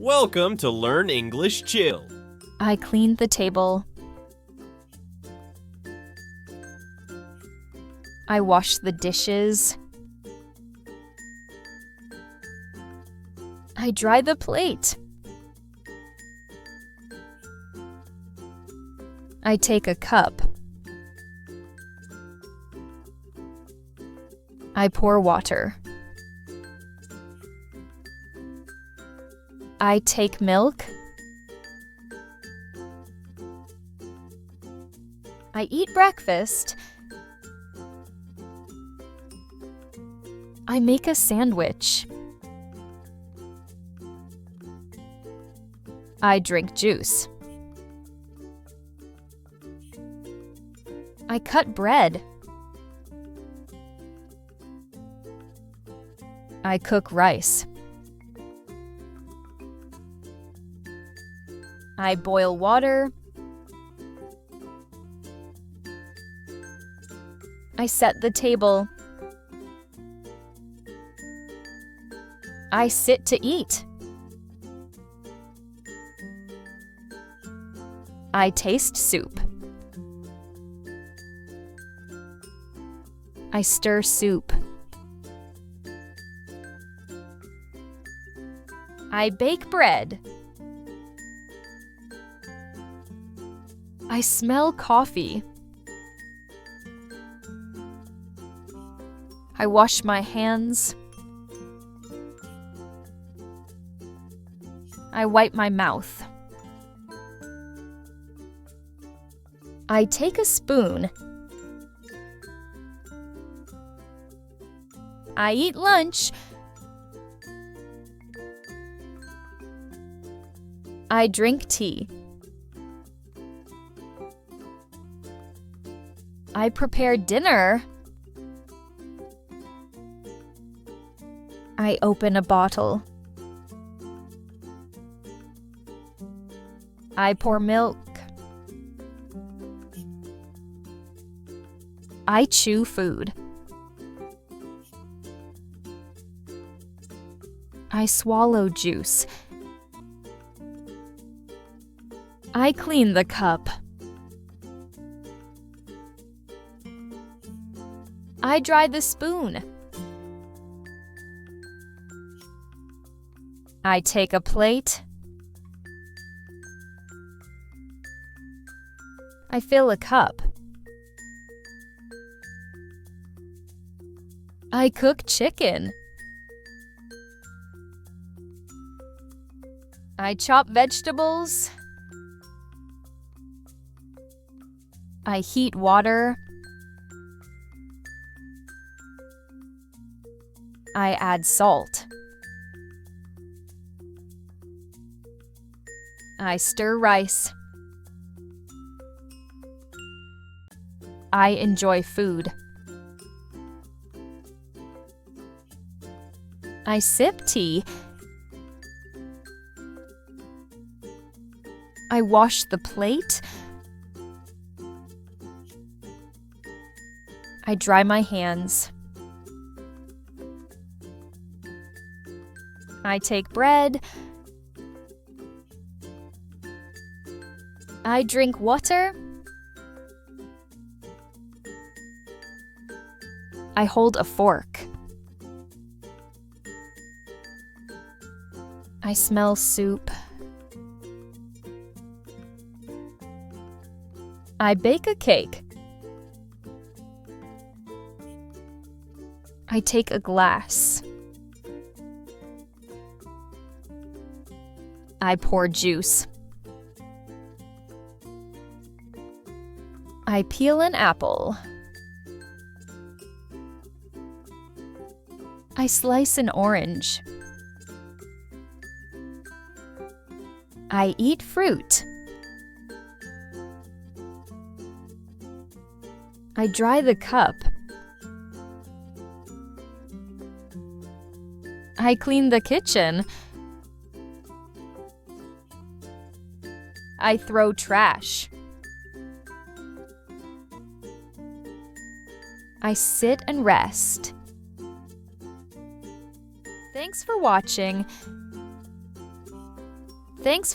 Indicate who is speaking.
Speaker 1: Welcome to Learn English Chill.
Speaker 2: I cleaned the table. I washed the dishes. I dry the plate. I take a cup. I pour water. I take milk. I eat breakfast. I make a sandwich. I drink juice. I cut bread. I cook rice. I boil water. I set the table. I sit to eat. I taste soup. I stir soup. I bake bread. I smell coffee. I wash my hands. I wipe my mouth. I take a spoon. I eat lunch. I drink tea. I prepare dinner. I open a bottle. I pour milk. I chew food. I swallow juice. I clean the cup. I dry the spoon. I take a plate. I fill a cup. I cook chicken. I chop vegetables. I heat water. I add salt. I stir rice. I enjoy food. I sip tea. I wash the plate. I dry my hands. I take bread. I drink water. I hold a fork. I smell soup. I bake a cake. I take a glass. I pour juice. I peel an apple. I slice an orange. I eat fruit. I dry the cup. I clean the kitchen. I throw trash. I sit and rest. Thanks for watching. Thanks